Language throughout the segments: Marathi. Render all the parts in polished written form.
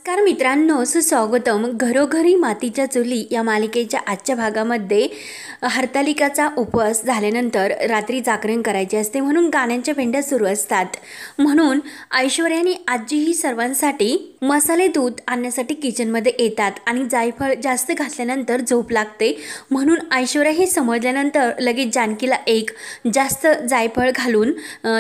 नमस्कार मित्रांनो, सुस्वागतम घरोघरी मातीच्या चुली या मालिकेच्या आजच्या भागामध्ये हरतालिकाचा उपवास झाल्यानंतर रात्री जागरण करायचे असते म्हणून गाण्यांच्या भेंड्या सुरू असतात। म्हणून ऐश्वर्याने आजीही सर्वांसाठी मसाले दूध आणण्यासाठी किचनमध्ये येतात आणि जायफळ जास्त घातल्यानंतर झोप लागते म्हणून ऐश्वर्या हे समजल्यानंतर लगेच जानकीला एक जास्त जायफळ घालून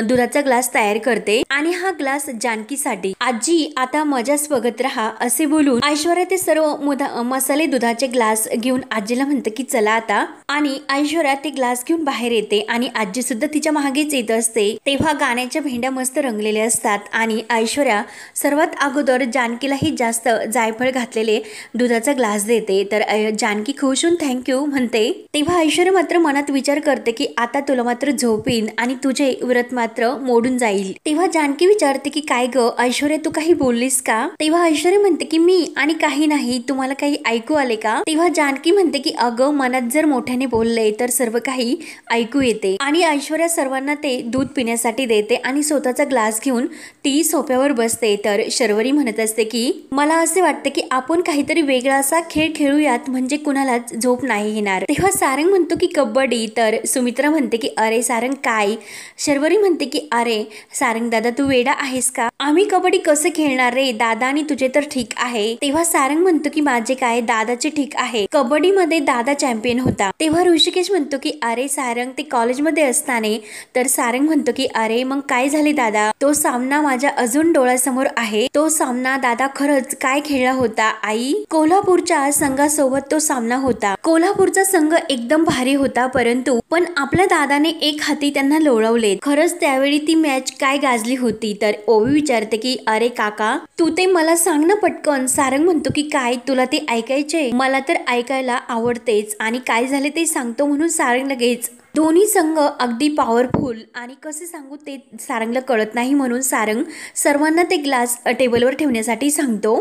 दुधाचा ग्लास तयार करते आणि हा ग्लास जानकीसाठी। आजी आता मजाच बघत रहा असे बोलून ऐश्वर्या ते सर्व मसाले दुधाचे ग्लास घेऊन आजीला म्हणते की चला आता, आणि ऐश्वर्या ते ग्लास घेऊन बाहेर येते आणि आजी सुद्धा तिच्या मागेच येत असते। तेव्हा गाण्याच्या भेंड्या मस्त रंगलेल्या असतात आणि ऐश्वर्या सर्वात अगोदर जानकीलाही जास्त जायफळ घातलेले दुधाचा ग्लास देते तर जानकी खुश होऊन थँक्यू म्हणते। तेव्हा ऐश्वर्या मात्र मनात विचार करते की आता तुला मात्र झोप येईल आणि तुझे व्रत मात्र मोडून जाईल। तेव्हा जानकी विचारते की काय ग ऐश्वर्या, तू काही बोललीस का? तेव्हा ऐश्वर्या म्हणते की मी आणि काही नाही, तुम्हाला काही ऐकू आले का? तेव्हा जानकी म्हणते की अगं मनात जर मोठ्याने बोलले तर सर्व काही ऐकू येते आणि ऐश्वर्या सर्वांना ते दूध पिण्यासाठी देते आणि स्वतःचा ग्लास घेऊन ती सोफ्यावर बसते तर शर्वरी म्हणत असते की मला असे वाटते की आपण काहीतरी वेगळा असा खेळ खेळूयात म्हणजे कुणालाच झोप नाही येणार। तेव्हा सारंग म्हणतो की कबड्डी, तर सुमित्रा म्हणते की अरे सारंग काय? शर्वरी म्हणते की अरे सारंग दादा तू वेडा आहेस का? आम्ही कबड्डी कसे खेळणार रे दादा, आणि तुझे तर ठीक आहे। तेव्हा सारंग म्हणतो की माझे काय, दादाचे ठीक आहे, कबड्डी मध्ये दादा चॅम्पियन होता। तेव्हा ऋषिकेश म्हणतो की अरे सारंग ते कॉलेजमध्ये असताना, तर सारंग म्हणतो की अरे मग काय झाले दादा, तो सामना माझ्या अजून डोळ्यासमोर आहे, तो सामना दादा खरंच काय खेळला होता आई, कोल्हापूरच्या संघासोबत तो सामना होता, कोल्हापूरचा संघ एकदम भारी होता परंतु पण आपल्या दादाने एक हाती त्यांना लोळवले, खरंच त्यावेळी ती मॅच काय गाजली होती। तर ओवी विचारते की अरे काका तू ते मला सांग ना पटकन। सारंग म्हणतो की काय तुला ते ऐकायचे, मला तर ऐकायला आवडतेच आणि काय झाले ते सांगतो म्हणून सारंग लगेच दोन्ही संघ अगदी पॉवरफुल आणि कसे सांगू ते सारंगला कळत नाही म्हणून सारंग सर्वांना ते ग्लास टेबलवर ठेवण्यासाठी सांगतो।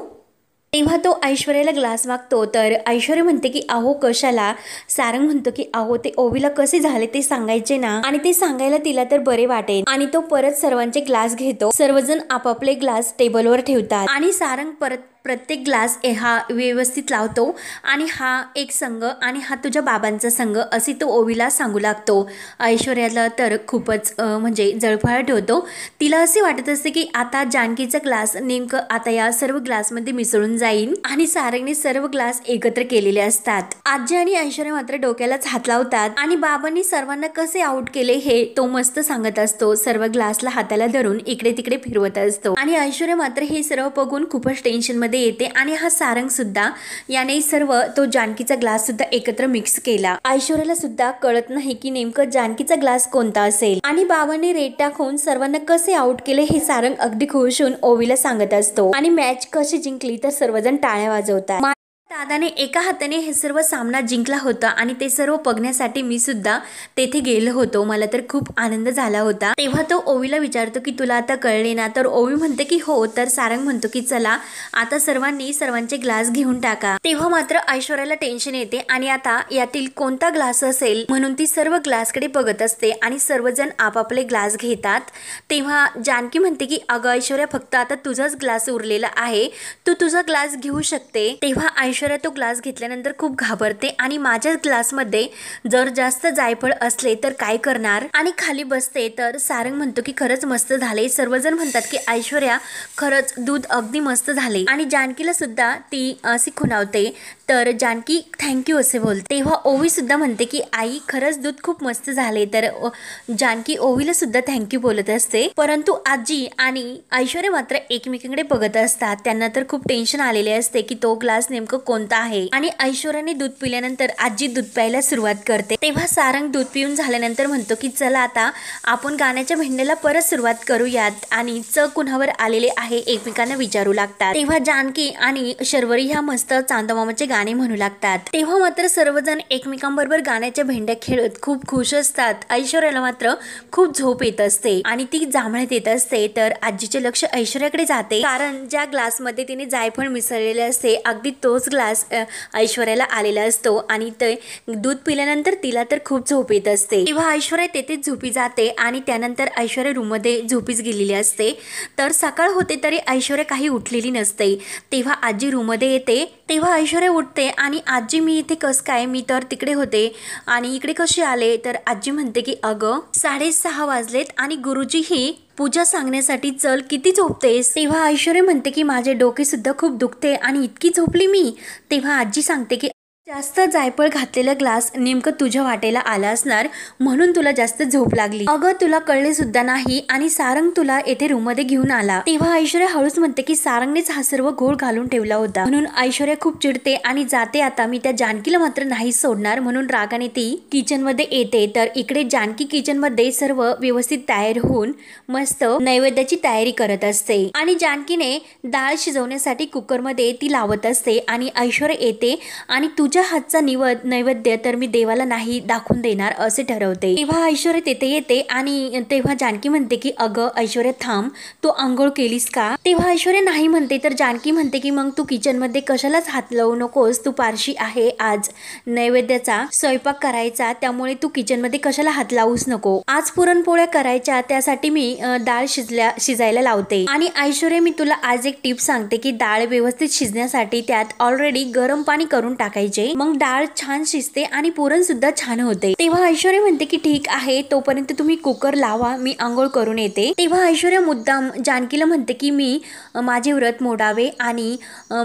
तेव्हा तो ऐश्वर्याला ग्लास मागतो तर ऐश्वर्या म्हणते की अहो कशाला? सारंग म्हणतो की अहो ते ओवीला कसे झाले ते सांगायचे ना, आणि ते सांगायला तिला तर बरे वाटेल, आणि तो परत सर्वांचे ग्लास घेतो, सर्वजण आपापले ग्लास टेबलवर ठेवतात आणि सारंग परत प्रत्येक ग्लास हा व्यवस्थित लावतो आणि हा एक संघ आणि हा तुझ्या बाबांचा संघ असे तो ओवीला सांगू लागतो। ऐश्वर्याला तर खूपच म्हणजे जळफळाट होतो, तिला असे वाटत असते की आता जानकीचा ग्लास नेमकं आता या सर्व ग्लासमध्ये मिसळून जाईल आणि सारंगने सर्व ग्लास एकत्र केलेले असतात। आजी आणि ऐश्वर्या मात्र डोक्यालाच हात लावतात आणि बाबांनी सर्वांना कसे आउट केले हे तो मस्त सांगत असतो, सर्व ग्लासला हाताला धरून इकडे तिकडे फिरवत असतो आणि ऐश्वर्या मात्र हे सर्व बघून खूपच टेन्शन मध्ये येते आणि हा सारंग सुद्धा याने सर्व तो जानकीचा ग्लास सुद्धा एकत्र मिक्स केला। ऐश्वर्याला सुद्धा कळत नाही की नेमकं जानकीचा ग्लास कोणता असेल आणि बाबांनी रेड टाकून सर्वांना कसे आउट केले हे सारंग अगदी खुश होऊन ओवीला सांगत असतो आणि मॅच कशी जिंकली तर सर्वजण टाळ्या वाजवतात। दादाने एका हाताने हे सर्व सामना जिंकला होता आणि ते सर्व बघण्यासाठी मी सुद्धा तेथे गेलो होतो, मला तर खूप आनंद झाला होता। तेव्हा तो ओवीला विचारतो की तुला आता कळले ना, तर ओवी म्हणते की हो, तर सारंग म्हणतो की चला आता सर्वांनी सर्वांचे ग्लास घेऊन टाका। तेव्हा मात्र ऐश्वर्याला टेन्शन येते आणि आता यातील कोणता ग्लास असेल म्हणून ती सर्व ग्लासकडे बघत असते आणि सर्वजण आपापले ग्लास घेतात। तेव्हा जानकी म्हणते की अगं ऐश्वर्या फक्त आता तुझाच ग्लास उरलेला आहे, तू तुझा ग्लास घेऊ शकते। तेव्हा ऐश्वर्या तो ग्लास घेतल्यानंतर खूप घाबरते आणि माझ्या ग्लासमध्ये जर जास्त जायफळ असले तर काय करणार, आणि खाली बसते। तर सारंग म्हणतो की खरंच मस्त झाले, सर्वजण म्हणतात की ऐश्वर्या खरंच दूध अगदी मस्त झाले आणि जानकीला सुद्धा ती अशी खुणावते तर जानकी थँक्यू असे बोलते। तेव्हा ओवी सुद्धा म्हणते की आई खरंच दूध खूप मस्त झाले, तर जानकी ओवीला सुद्धा थँक्यू बोलत असते, परंतु आजी आणि ऐश्वर्या मात्र एकमेकांकडे बघत असतात, त्यांना तर खूप टेन्शन आलेले असते की तो ग्लास नेमकं कोणता आहे आणि ऐश्वर्याने दूध पिल्यानंतर आजी दूध प्यायला सुरुवात करते। तेव्हा सारंग दूध पिऊन झाल्यानंतर म्हणतो की चला आता आपण गाण्याच्या भेंड्याला परत सुरुवात करूयात आणि कुणावर आलेले आहे एकमेकांना विचारू लागतात। तेव्हा जानकी आणि शर्वरी ह्या मस्त चांदमामाचे गाणे म्हणू लागतात। तेव्हा मात्र सर्वजण एकमेकांबरोबर गाण्याच्या भेंड्या खेळत खूप खुश असतात। ऐश्वर्याला मात्र खूप झोप येत असते आणि ती जांभळत येत असते, तर आजीचे लक्ष ऐश्वर्याकडे जाते कारण ज्या ग्लासमध्ये तिने जायफळ मिसळलेले असते अगदी तोच ग्लास ऐश्वर्याला आलेला असतो आणि ते दूध पिल्यानंतर तिला तर खूप झोप येत असते। तेव्हा ऐश्वर्या तेथेच झोपी जाते आणि त्यानंतर ऐश्वर्या रूममध्ये झोपीच गेलेली असते। तर सकाळ होते तरी ऐश्वर्या काही उठलेली नसते। तेव्हा आजी रूममध्ये येते। तेव्हा ऐश्वर्या उठते आणि आजी मी इथे कस काय, मी तर तिकडे होते आणि इकडे कसे आले। तर आजी म्हणते की अगं 6:30 वाजलेत आणि गुरुजी ही पूजा सांगण्यासाठी चल, किती झोपतेस। तेव्हा ऐश्वर्या म्हणते की माझे डोके सुद्धा खूप दुखते आणि इतकी झोपली मी। तेव्हा आजी सांगते की जास्त जायफळ घातलेला ग्लास नेमकं तुझ्या वाटेला आला असणार म्हणून तुला जास्त झोप लागली। अगं तुला कळले सुद्धा नाही आणि सारंग तुला येथे रूम मध्ये घेऊन आला। तेव्हा ऐश्वर्या हळूच म्हणते की सारंगनेच हा सर्व घोळ घालून ठेवला होता। म्हणून ऐश्वर्या खूप चिडते आणि जाते आता मी त्या जानकीला मात्र नाही सोडणार म्हणून रागाने ती किचन मध्ये येते। तर इकडे जानकी किचन मध्ये सर्व व्यवस्थित तयार होऊन मस्त नैवेद्याची तयारी करत असते आणि जानकीने डाळ शिजवण्यासाठी कुकर मध्ये ती लावत असते आणि ऐश्वर्या येते आणि तुझ्या हातचा नैवेद्य तर मी देवाला नाही दाखवून देणार असे ठरवते। तेव्हा ऐश्वर्या तेथे येते आणि तेव्हा जानकी म्हणते की अगं ऐश्वर्या थांब, तू आंघोळ केलीस का। तेव्हा ऐश्वर्या नाही म्हणते तर जानकी म्हणते की मग तू किचन मध्ये कशालाच हात लावू नकोस, तू पारशी आहे, आज नैवेद्याचा स्वयंपाक करायचा त्यामुळे तू किचन मध्ये कशाला हात लावूच नको। आज पुरणपोळ्या करायच्या त्यासाठी मी डाळ शिजायला लावते आणि ऐश्वर्या मी तुला आज एक टिप सांगते की डाळ व्यवस्थित शिजण्यासाठी त्यात ऑलरेडी गरम पाणी करून टाकायचे, मग डाळ छान शिजते आणि पुरण सुद्धा छान होते। तेव्हा ऐश्वर्या म्हणते की ठीक आहे, तोपर्यंत तुम्ही कुकर लावा, मी आंघोळ करून येते। तेव्हा ऐश्वर्या मुद्दाम जानकीला म्हणते की मी माझे व्रत मोडावे आणि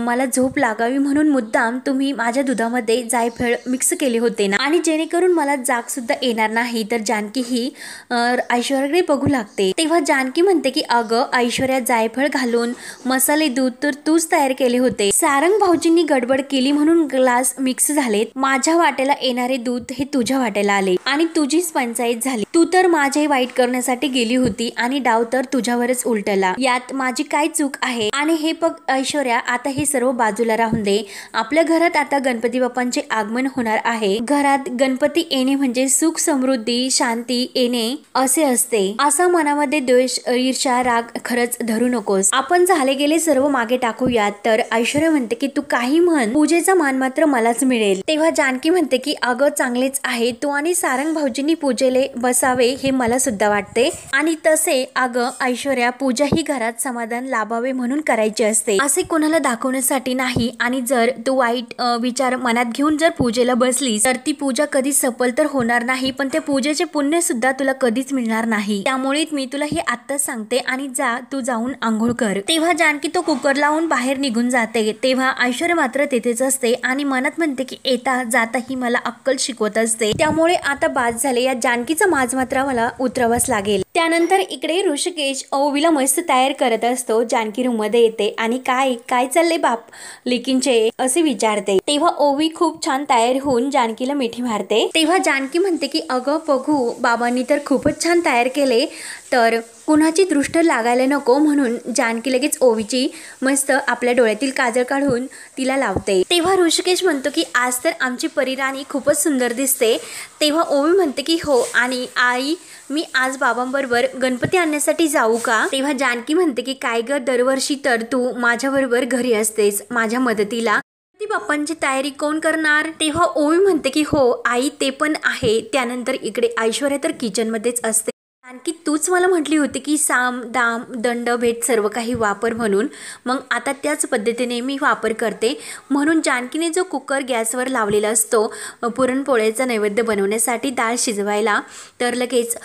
मला झोप लागावी म्हणून मुद्दाम तुम्ही माझ्या दुधामध्ये जायफळ मिक्स केले होते ना आणि जेणेकरून मला जाग सुद्धा येणार नाही। तर जानकी ही ऐश्वर्याकडे बघू लागते। तेव्हा जानकी म्हणते की अगं ऐश्वर्या जायफळ घालून मसाले दूध तर तूच तयार केले होते, सारंग भाऊजींनी गडबड केली म्हणून ग्लास मिक्स झालेत, माझ्या वाट्याला येणारे दूध हे तुझ्या वाट्याला आले आणि तुझीच पंचायत झाली। तू तर माझे वाईट करण्यासाठी गेली होती आणि डाव तर तुझ्यावरच उलटला, यात माझी काय चूक आहे। आणि हे बघ ऐश्वर्या, आता हे सर्व बाजूला राहून दे, आपल्या घरात आता गणपती बाप्पांचे आगमन होणार आहे। घरात गणपती येणे म्हणजे सुख समृद्धी शांती येणे असे असते। असा मनामध्ये द्वेष ईर्ष्या राग खरंच धरू नकोस, आपण झाले गेले सर्व मागे टाकूयात। तर ऐश्वर्या म्हणते की तू काही म्हण, पूजेचा मान मात्र मलाच मिळेल। तेव्हा जानकी म्हणते की अगं चांगलेच आहे, तू आणि सारंग भाऊजींनी पूजेले बसावे हे मला सुद्धा वाटते आणि तसे अगं ऐश्वर्या पूजा ही घरात समाधान लाभावे म्हणून करायची असते, असे कोणाला दाखवण्यासाठी नाही। आणि जर तू वाईट विचार मनात घेऊन जर पूजेला बसलीस तर ती पूजा कधी सफल तर होणार नाही, पण त्या पूजेचे पुण्य सुद्धा तुला कधीच मिळणार नाही। त्यामुळे मी तुला हे आत्ताच सांगते आणि तू जाऊन आंघोळ कर। तेव्हा जानकी तो कुकर लावून बाहेर निघून जाते। तेव्हा ऐश्वर्या मात्र तेथेच असते आणि मनात म्हणते की येता जाता ही मला अक्कल शिकवत असते, त्यामुळे आता बाद झाले, या जानकीचा माज मात्र मला उतरावाच लागेल। त्यानंतर इकडे ऋषिकेश ओवीला मस्त तयार करत असतो। जानकी रूम मध्ये येते आणि काय काय चालले बाप लेकींचे असे विचारते। तेव्हा ओवी खूप छान तयार होऊन जानकीला मिठी मारते। तेव्हा जानकी म्हणते की अगं बघू, बाबांनी तर खूपच छान तयार केले, तर कुणाची दृष्ट लागायला नको म्हणून जानकी लगेच ओवीची मस्त आपल्या डोळ्यातील काजळ काढून तिला लावते। तेव्हा ऋषिकेश म्हणतो की आज तर आमची परिराणी खूपच सुंदर दिसते। तेव्हा ओवी म्हणते की हो, आणि आई मी आज बाबांबरोबर गणपती आणण्यासाठी जाऊ का। तेव्हा जानकी म्हणते की काय ग, दरवर्षी तर तू माझ्या बरोबर घरी असतेस माझ्या मदतीला, ती बाप्पांची तयारी कोण करणार। तेव्हा ओवी म्हणते की हो आई ते पण आहे। त्यानंतर इकडे ऐश्वर्या तर किचन मध्येच असते। आणखी तूच मला म्हटली होती की साम दाम दंड भेट सर्व काही वापर म्हणून, मग आता त्याच पद्धतीने मी वापर करते। म्हणून जानकीने जो कुकर गॅसवर लावलेला असतो पुरणपोळ्याचा नैवेद्य बनवण्यासाठी डाळ शिजवायला, तर लगेच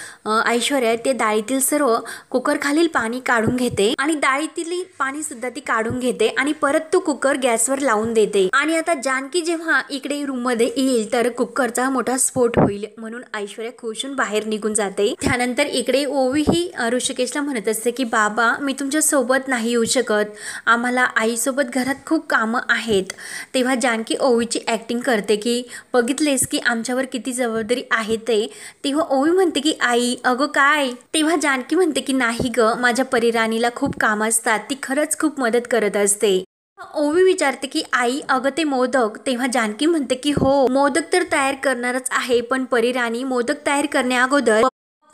ऐश्वर्या ते डाळीतील सर्व कुकर खालील पाणी काढून घेते आणि डाळीतील पाणी सुद्धा ती काढून घेते आणि परत तो कुकर गॅसवर लावून देते। आणि आता जानकी जेव्हा इकडे रूम मध्ये येईल तर कुकरचा मोठा स्फोट होईल म्हणून ऐश्वर्या खुशून बाहेर निघून जाते। त्यानंतर इकडे ओवी ही ऋषिकेशला म्हणत असते की बाबा मी तुमच्या सोबत नाही येऊ शकत, आम्हाला आईसोबत घरात खूप कामं आहेत। तेव्हा जानकी ओवीची ऍक्टिंग करते की बघितलेस की आमच्यावर किती जबाबदारी आहे ते। तेव्हा ओवी म्हणते की आई अगं काय। तेव्हा जानकी म्हणते की नाही ग, माझ्या परिराणीला खूप काम असतात, ती खरंच खूप मदत करत असते। ओवी विचारते की आई अगं ते मोदक। तेव्हा जानकी म्हणते की हो मोदक तर तयार करणारच आहे, पण परिराणी मोदक तयार करण्या अगोदर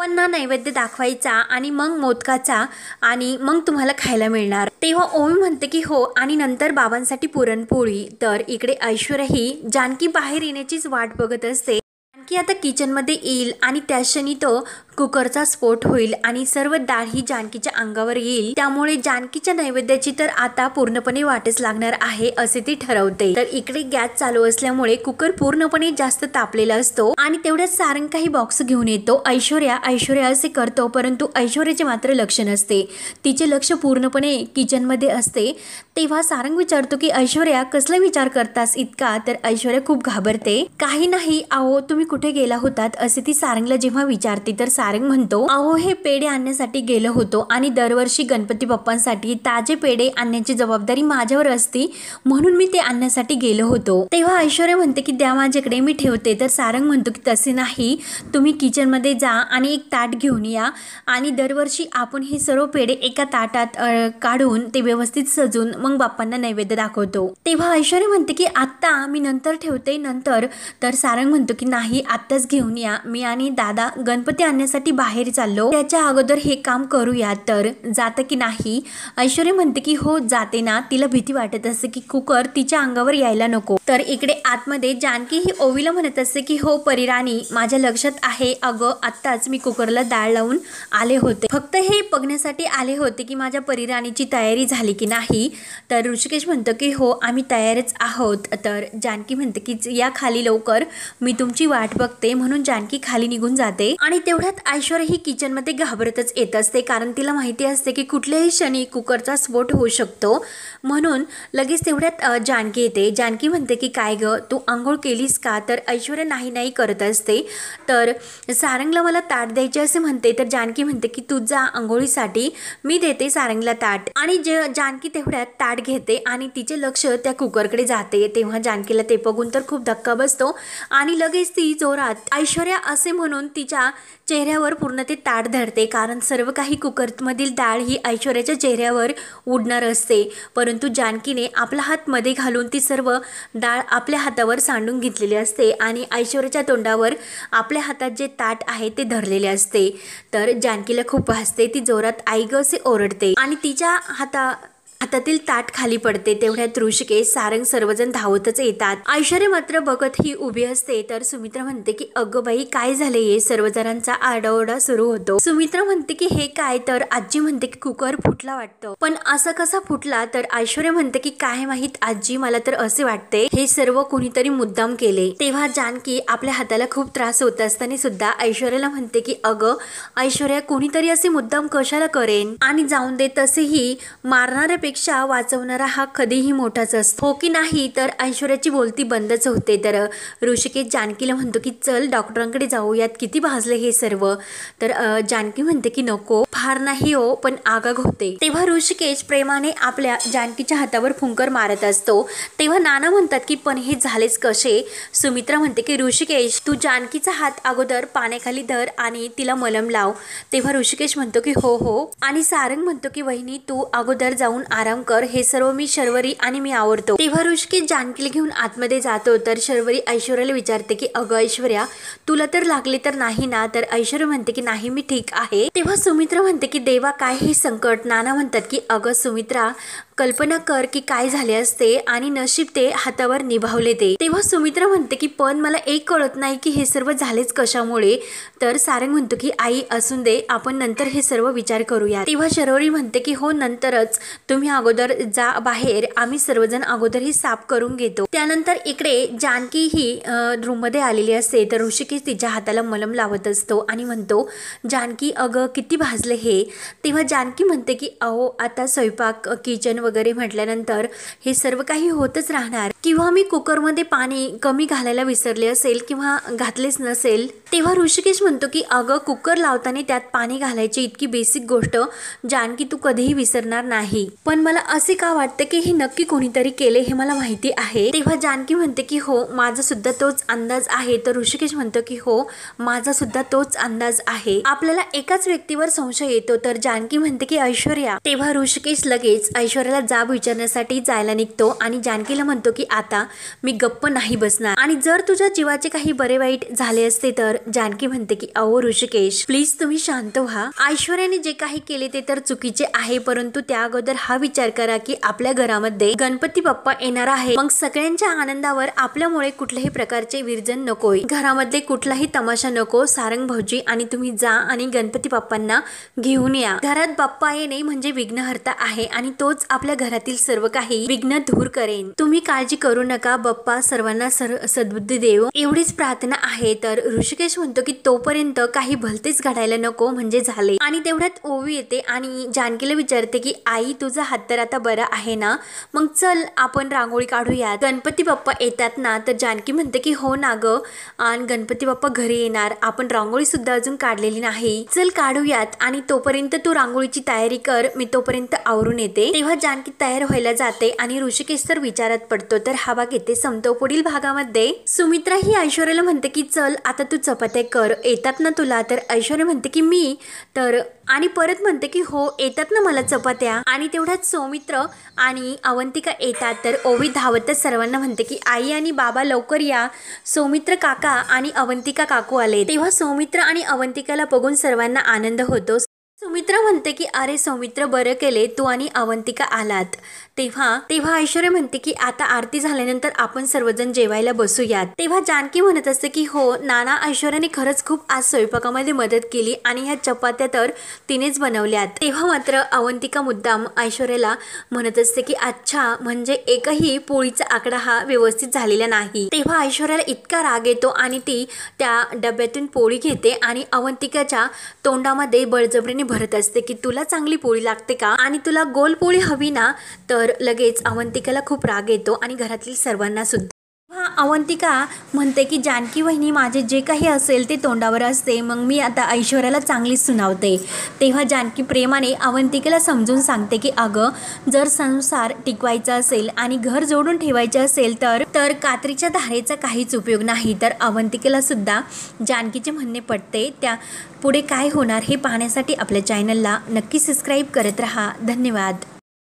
बाप्पांना नैवेद्य दाखवायचा आणि मग मोदकाचा आणि मग तुम्हाला खायला मिळणार। तेव्हा ओवी म्हणते की हो आणि नंतर बाबांसाठी पुरणपोळी। तर इकडे ऐश्वर्या ही जानकी बाहेर येण्याचीच वाट बघत असते। जानकी आता किचनमध्ये येईल आणि त्या क्षणी तो कुकरचा स्फोट होईल आणि सर्व डाळ ही जानकीच्या अंगावर येईल। त्यामुळे जानकीच्या नैवेद्याची तर आता पूर्णपणे वाटच लागणार आहे असे ती ठरवते। तर इकडे गॅस चालू असल्यामुळे कुकर पूर्णपणे जास्त तापलेला असतो आणि तेवढ्यात सारंग काही बॉक्स घेऊन येतो। ऐश्वर्या असे करतो, परंतु ऐश्वर्याचे मात्र लक्ष नसते, तिचे लक्ष पूर्णपणे किचनमध्ये असते। तेव्हा सारंग विचारतो की ऐश्वर्या कसला विचार करतास इतका? तर ऐश्वर्या खूप घाबरते। काही नाही अहो, तुम्ही कुठे गेला होतात असे ती सारंगला जेव्हा विचारते तर सारंग म्हणतो अहो हे पेढे आणण्यासाठी गेलो होतो आणि दरवर्षी गणपती बाप्पांसाठी ताजे पेढे आणण्याची जबाबदारी माझ्यावर असती म्हणून मी ते आणण्यासाठी गेलो होतो। तेव्हा ऐश्वर्या म्हणते की द्या माझ्याकडे, मी ठेवते। तर सारंग म्हणतो की तसे नाही, तुम्ही किचनमध्ये जा आणि एक ताट घेऊन या आणि दरवर्षी आपण हे सर्व पेढे एका ताटात काढून ते व्यवस्थित सजून मग बाप्पांना नैवेद्य दाखवतो। तेव्हा ऐश्वर्या म्हणते की आत्ता मी नंतर ठेवते नंतर। तर सारंग म्हणतो की नाही आत्ताच घेऊन या, मी आणि दादा गणपती आणण्यासाठी बाहेर चाललो, त्याच्या अगोदर हे काम करूया। तर जातं की नाही? ऐश्वर्या म्हणते की हो जाते ना, तिला भीती वाटत असते की कुकर तिच्या अंगावर यायला नको। तर इकडे आतमध्ये जानकी ही ओवीला म्हणत असते की हो परिराणी, माझ्या लक्षात आहे, अगं आत्ताच मी कुकरला डाळ लावून आले होते, फक्त हे बघण्यासाठी आले होते की माझ्या परिराणीची तयारी झाली की नाही। तर ऋषिकेश म्हणतो की हो आम्ही तयारच आहोत। तर जानकी म्हणते की या खाली लवकर, मी तुमची वाट बघते। म्हणून जानकी खाली निघून जाते आणि तेवढ्यात ऐश्वर्या ही किचनमध्ये घाबरतच येत असते, कारण तिला माहिती असते की कुठल्याही क्षणी कुकरचा स्फोट होऊ शकतो। म्हणून लगेच तेवढ्यात जानकी येते। जानकी म्हणते की काय ग, तू आंघोळ केलीस का? तर ऐश्वर्या नाही करत असते। तर सारंगला मला ताट द्यायचे असे म्हणते। तर जानकी म्हणते की तू जा आंघोळीसाठी, मी देते सारंगला ताट। आणि जानकी तेवढ्यात ताट घेते आणि तिचे लक्ष त्या कुकरकडे जाते। तेव्हा जानकीला ते बघून तर खूप धक्का बसतो आणि लगेच ती जोरात ऐश्वर्या असे म्हणून तिच्या चेहऱ्यावर पूर्ण ते ताट धरते, कारण सर्व काही कुकरमधील डाळ ही ऐश्वर्याच्या चेहऱ्यावर उडणार असते। परंतु जानकीने आपला हात मध्ये घालून ती सर्व डाळ आपल्या हातावर सांडून घेतलेली असते आणि ऐश्वर्याच्या तोंडावर आपल्या हातात जे ताट आहे ते धरलेले असते। तर जानकीला खूप हसते, ती जोरात आई ग असे ओरडते आणि तिच्या हातातील ताट खाली पडते। तेवढ्यात ऋषिकेश सारंग सर्वजण धावतच येतात। ऐश्वर्या मात्र बघत ही उभी असते। तर सुमित्रा म्हणते की अगं बाई काय झाले, हे सर्वजणांचा आरडाओरडा सुरू होतो। सुमित्रा म्हणते की हे काय? तर आजी म्हणते की कुकर फुटला वाटतं, पण असं कसा फुटला? तर ऐश्वर्या म्हणते की काय माहित आजी, मला तर असे वाटते हे सर्व कोणीतरी मुद्दाम केले। तेव्हा जानकी आपल्या हाताला खूप त्रास होत असताना सुद्धा ऐश्वर्याला म्हणते की अगं ऐश्वर्या, कोणीतरी असे मुद्दाम कशाला करेन, आणि जाऊन दे, तसेही मारणाऱ्या पेक्षा वाचवणारा हा कधीही मोठाच असतो, हो की नाही? तर ऐश्वर्याची बोलती बंदच होते। तर ऋषिकेश जानकीला म्हणतो की चल डॉक्टरांकडे जाऊयात, किती भाजले हे सर्व। तर जानकी म्हणते की नको, फार नाही हो पण आगाग होते। तेव्हा ऋषिकेश प्रेमाने आपल्या जानकीच्या हातावर फुंकर मारत असतो। तेव्हा नाना म्हणतात की पण हे झालेच कसे? सुमित्रा म्हणते की ऋषिकेश, तू जानकीचा हात अगोदर पाण्याखाली धर आणि तिला मलम लाव। तेव्हा ऋषिकेश म्हणतो की हो आणि सारंग म्हणतो की वहिनी तू अगोदर जाऊन आराम कर, हे सर्व मी शर्वरी आणि मी आवरतो। तेव्हा ऋषिकेश जानकीला घेऊन आतमध्ये जातो। तर शर्वरी ऐश्वर्याला विचारते की अगं ऐश्वर्या, तुला तर लागले तर नाही ना? तर ऐश्वर्या म्हणते की नाही मी ठीक आहे। तेव्हा सुमित्रा म्हणते की देवा काय हे संकट? नाना म्हणतात की अगं सुमित्रा, कल्पना कर की काय झाले असते आणि नशीब ते हातावर निभावले ते। तेव्हा सुमित्रा म्हणते की पण मला एक कळत नाही की हे सर्व झालेच कशामुळे? तर सारंग म्हणतो की आई असून दे, आपण नंतर हे सर्व विचार करूया। तेव्हा शर्वरी म्हणते की हो नंतरच, तुम्ही अगोदर जा बाहेर, आम्ही सर्वजण अगोदर ही साफ करून घेतो। त्यानंतर इकडे जानकी ही रूम मध्ये आलेली असते। तर ऋषिकेश तिच्या हाताला मलम लावत असतो आणि म्हणतो जानकी अगं किती भाजले हे? तेव्हा जानकी म्हणते की अहो आता स्वयंपाक किचन वगैरे म्हटल्यानंतर हे सर्व काही होतच राहणार, किंवा मी कुकरमध्ये पाणी कमी घालायला विसरले असेल किंवा घातलेच नसेल। तेव्हा ऋषिकेश म्हणतो की अगं कुकर लावताना त्यात पाणी घालायची इतकी बेसिक गोष्ट जानकी तू कधीही विसरणार नाही, पण मला असे का वाटते की हे नक्की कोणीतरी केले हे मला माहिती आहे। तेव्हा जानकी म्हणते की हो माझा सुद्धा तोच अंदाज आहे। तर ऋषिकेश म्हणतो की हो माझा सुद्धा तोच अंदाज आहे। आपल्याला एकाच व्यक्तीवर संशय येतो। तर जानकी म्हणते की ऐश्वर्या। तेव्हा ऋषिकेश लगेच ऐश्वर्याला जाब विचारण्यासाठी जायला निघतो आणि जानकीला म्हणतो की आता मी गप्प नाही बसणार आणि जर तुझ्या जीवाचे काही बरे वाईट झाले असते तर। जानकी म्हणते की अहो ऋषिकेश प्लीज तुम्ही शांत व्हा। ऐश्वर्याने जे काही केले ते तर चुकीचे आहे, परंतु त्या अगोदर हा विचार करा की आपल्या घरामध्ये गणपती बाप्पा येणार आहे। मग सगळ्यांच्या आनंदावर आपल्यामुळे कुठल्याही प्रकारचे विरजन नकोय, घरामध्ये कुठलाही तमाशा नको। सारंग भाऊजी आणि तुम्ही जा आणि गणपती बाप्पांना घेऊन या। घरात बाप्पा येणे म्हणजे विघ्नहर्ता आहे आणि तोच आपल्या घरातील सर्व काही विघ्न दूर करेन। तुम्ही काळजी करू नका, बाप्पा सर्वांना सद्बुद्धी देव एवढीच प्रार्थना आहे। तर ऋषिकेश म्हणतो की तोपर्यंत काही भलतेच घडायला नको म्हणजे झाले। आणि तेवढ्यात ओवी येते आणि जानकीला विचारते की आई तुझा हात तर आता बरा आहे ना, मग चल आपण रांगोळी काढूयात, गणपती बाप्पा येतात ना। तर जानकी म्हणते की हो ना ग, आणि गणपती बाप्पा घरी येणार, आपण रांगोळी सुद्धा अजून काढलेली नाही, चल काढूयात। आणि तोपर्यंत तू रांगोळीची तयारी कर, मी तोपर्यंत आवरून येते। तेव्हा जानकी तयार व्हायला जाते आणि ऋषिकेश तर विचारात पडतो। तर हा भाग येते संपतो। पुढील भागामध्ये सुमित्रा ही ऐश्वर्याला म्हणते की चल आता तू चपात्या कर, येतात ना तुला। तर ऐश्वर्या म्हणते की मी तर आणि परत म्हणते की हो येतात ना मला चपात्या। आणि तेवढ्यात सौमित्र आणि अवंतिका येतात। तर ओवी धावतच सर्वांना म्हणते की आई आणि बाबा लवकर या, सौमित्र काका आणि अवंतिका काकू आले। तेव्हा सौमित्र आणि अवंतिकाला बघून सर्वांना आनंद होतो। सुमित्रा म्हणते की अरे सौमित्र बरं केले तू आणि अवंतिका आलात। तेव्हा ऐश्वर्या म्हणते की आता आरती झाल्यानंतर आपण सर्वजण जेवायला बसूयात। तेव्हा जानकी म्हणत असते की हो नाना, ऐश्वर्याने खरंच खूप आज स्वयंपाकामध्ये मदत केली आणि ह्या चपात्या तर तिनेच बनवल्यात। तेव्हा मात्र अवंतिका मुद्दाम ऐश्वर्याला म्हणत असते की अच्छा म्हणजे एकही पोळीचा आकडा हा व्यवस्थित झालेला नाही। तेव्हा ऐश्वर्याला इतका राग येतो आणि ती त्या डब्यातून पोळी घेते आणि अवंतिकाच्या तोंडामध्ये बळजबरीने भरत असते की तुला चांगली पोळी लागते का आणि तुला गोल पोळी हवी ना। तर लगेच अवंतिकाला खूप राग येतो आणि घरातील सर्वांना सुद्धा। अवंतिका म्हणते की जानकी वहिनी माझे जे काही असेल ते तोंडावर असते, मग मी आता ऐश्वर्याला चांगलीच सुनावते। तेव्हा जानकी प्रेमाने अवंतिकेला समजून सांगते की अगं जर संसार टिकवायचा असेल आणि घर जोडून ठेवायचे असेल तर कात्रीच्या धारेचा काहीच उपयोग नाही। तर अवंतिकेला सुद्धा जानकीचे म्हणणे पटते। त्या पुढे काय होणार हे पाहण्यासाठी आपल्या चॅनलला नक्की सबस्क्राईब करत राहा। धन्यवाद।